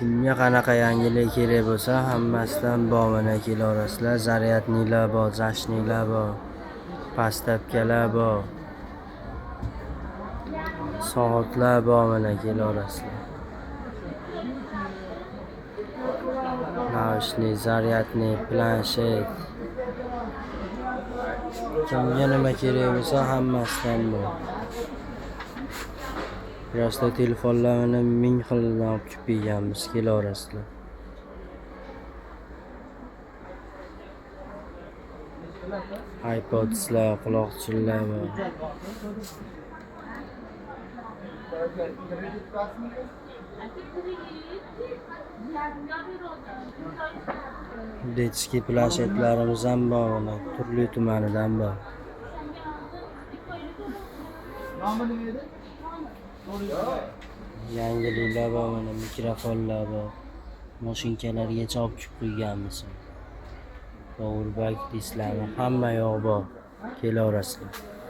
Kimga qanaqa yangilik kerak bo'lsa, hammasidan bor mana kelarasizlar. Zaryadnilar bor, zashnilar bor, pastapkalar bor, soatlar bor mana kelarasizlar. Naushnik, zaryadnik, planshet. Kimga nima kerak bo'lsa, hammasidan bor. Yoshda telefonlarni 1000 xildan olib kelib berganmiz, kelarasizlar. iPodslar, quloqchinlar bor. Detskiy planshetlarimiz ham bor, mana turli tumanidan bor. Yangiliklar bor, mana mikrofonlar bor. Mashinkalargacha olib kelib qo'yganmiz. Powerbank disklarni hamma yoq bor. Kelarasizlar.